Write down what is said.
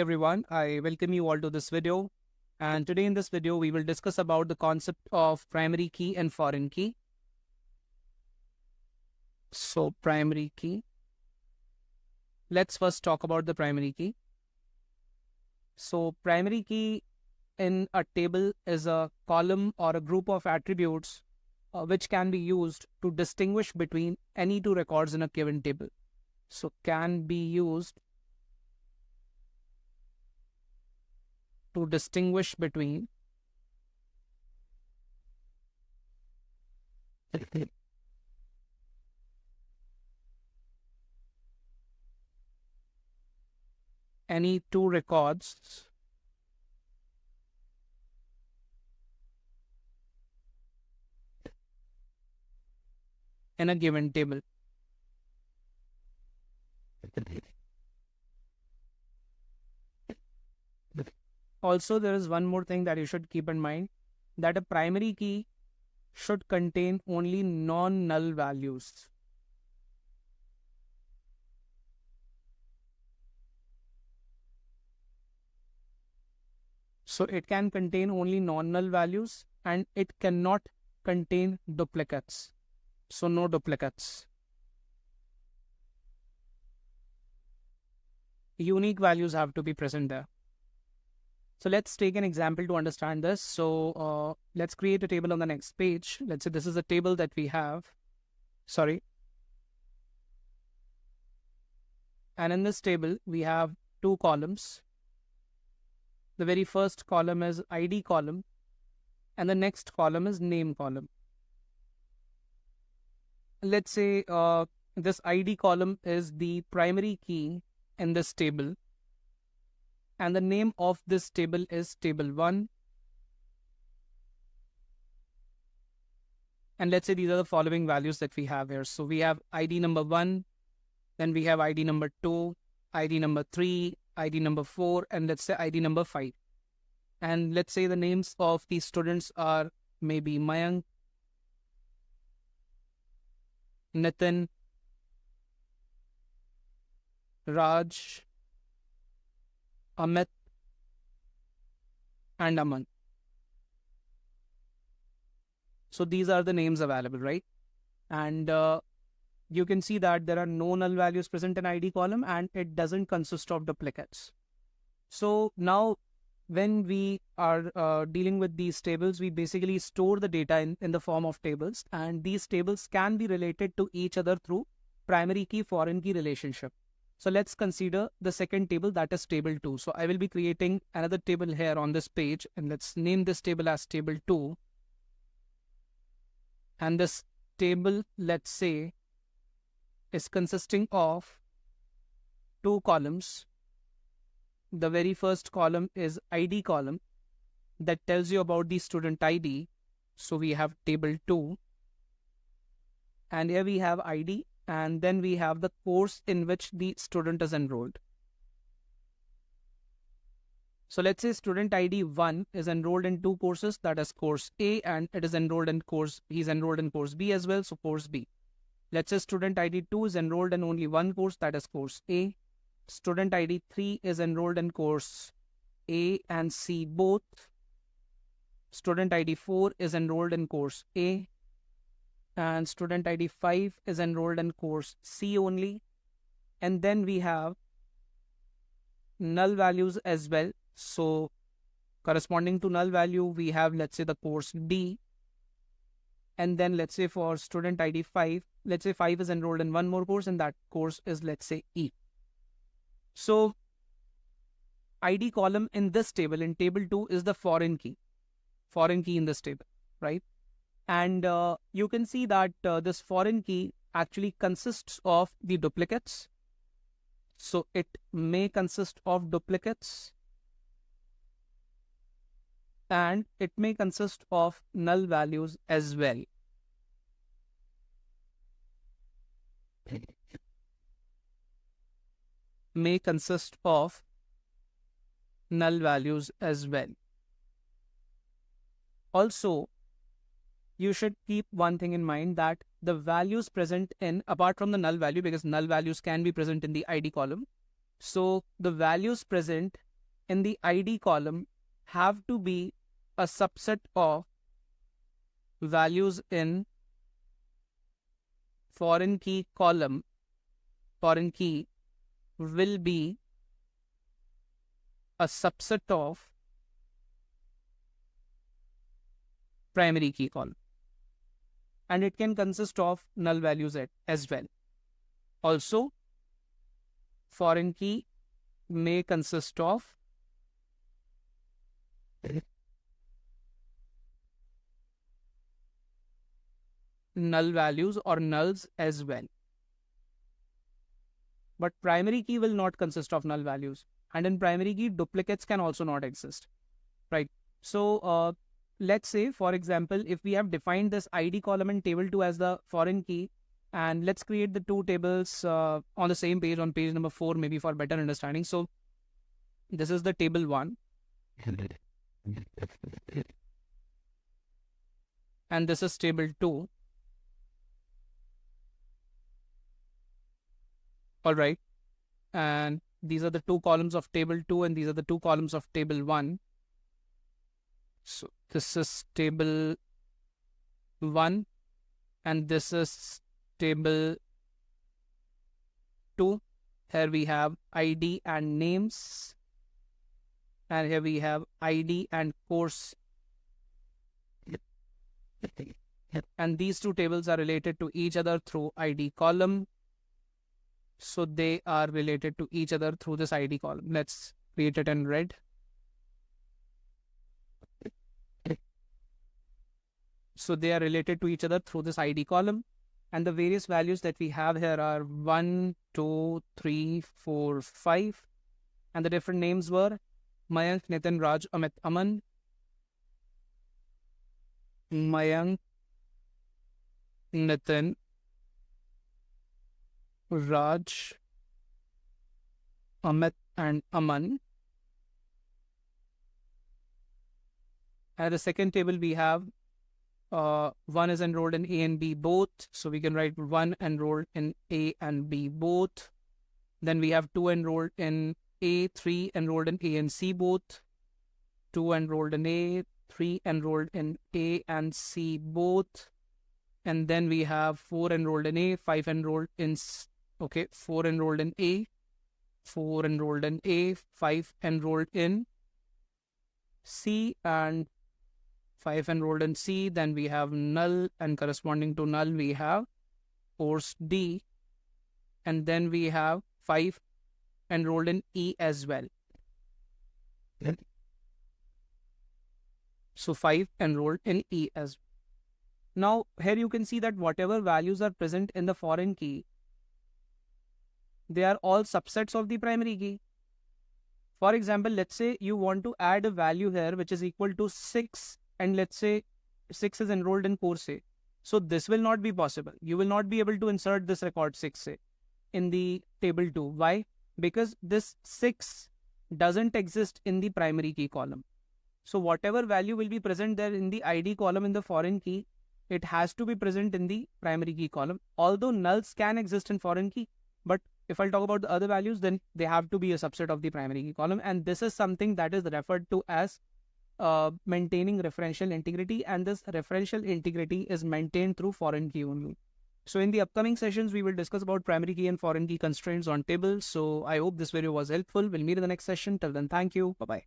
Everyone, I welcome you all to this video. And today in this video, we will discuss about the concept of primary key and foreign key. So primary key. Let's first talk about the primary key. So primary key in a table is a column or a group of attributes which can be used to distinguish between any two records in a given table. So can be used to distinguish between any two records in a given table. Also, there is one more thing that you should keep in mind, that a primary key should contain only non-null values. So it can contain only non-null values and it cannot contain duplicates. So no duplicates. Unique values have to be present there. So let's take an example to understand this. So let's create a table on the next page. Let's say this is a table that we have. And in this table, we have two columns. The very first column is ID column, and the next column is name column. Let's say this ID column is the primary key in this table, and the name of this table is table 1. And let's say these are the following values that we have here. So we have ID number 1, then we have ID number 2, ID number 3, ID number 4, and let's say ID number 5. And let's say the names of these students are maybe Mayank, Nitin, Raj, Amit, and Aman. So these are the names available, right? And you can see that there are no null values present in ID column and it doesn't consist of duplicates. So now when we are dealing with these tables, we basically store the data in the form of tables, and these tables can be related to each other through primary key, foreign key relationship. So let's consider the second table, that is table 2. So I will be creating another table here on this page, and let's name this table as table 2. And this table, let's say, is consisting of two columns. The very first column is ID column that tells you about the student ID. So we have table 2. And here we have ID. And then we have the course in which the student is enrolled. So let's say student ID 1 is enrolled in two courses, that is course A, and it is enrolled in he's enrolled in course B as well, so course B. Let's say student ID 2 is enrolled in only one course, that is course A. Student ID 3 is enrolled in course A and C both. Student ID 4 is enrolled in course A. And student ID 5 is enrolled in course C only. And then we have null values as well. So corresponding to null value, we have, let's say, the course D. And then let's say for student ID 5, let's say 5 is enrolled in one more course, and that course is, let's say, E. So ID column in this table, in table 2, is the foreign key in this table, right? And you can see that this foreign key actually consists of the duplicates. So it may consist of duplicates, and it may consist of null values as well. May consist of null values as well. Also, you should keep one thing in mind, that the values present in, apart from the null value, because null values can be present in the ID column. So the values present in the ID column have to be a subset of values in foreign key column. Foreign key will be a subset of primary key column, and it can consist of null values as well. Also, foreign key may consist of null values or nulls as well. But primary key will not consist of null values, and in primary key, duplicates can also not exist, right? So let's say, for example, if we have defined this ID column in table 2 as the foreign key, and let's create the two tables on the same page, on page number 4, maybe for better understanding. So this is the table 1. And this is table 2. All right. And these are the two columns of table 2, and these are the two columns of table 1. So this is table 1, and this is table 2. Here we have ID and names, and here we have ID and course. And these two tables are related to each other through ID column. So they are related to each other through this ID column. Let's create it in red. So they are related to each other through this ID column. And the various values that we have here are 1, 2, 3, 4, 5. And the different names were Mayank, Nitin, Raj, Amit, Aman. Mayank, Nitin, Raj, Amit, and Aman. At the second table, we have 1 is enrolled in A and B both. So we can write 1 enrolled in A and B both. Then we have 2 enrolled in A, 3 enrolled in A and C both. 2 enrolled in A, 3 enrolled in A and C both. And then we have 4 enrolled in A, 5 enrolled in 4 enrolled in A, 4 enrolled in A, 5 enrolled in C, and 5 enrolled in C. Then we have null, and corresponding to null we have course D. And then we have 5 enrolled in E as well. So 5 enrolled in E as well. Now here you can see that whatever values are present in the foreign key, they are all subsets of the primary key. For example, let's say you want to add a value here which is equal to 6, and let's say 6 is enrolled in course A. So this will not be possible. You will not be able to insert this record 6A in the table 2. Why? Because this 6 doesn't exist in the primary key column. So whatever value will be present there in the ID column in the foreign key, it has to be present in the primary key column. Although nulls can exist in foreign key, but if I'll talk about the other values, then they have to be a subset of the primary key column. And this is something that is referred to as maintaining referential integrity, and this referential integrity is maintained through foreign key only. So in the upcoming sessions, we will discuss about primary key and foreign key constraints on tables. So I hope this video was helpful. We'll meet in the next session. Till then, thank you. Bye-bye.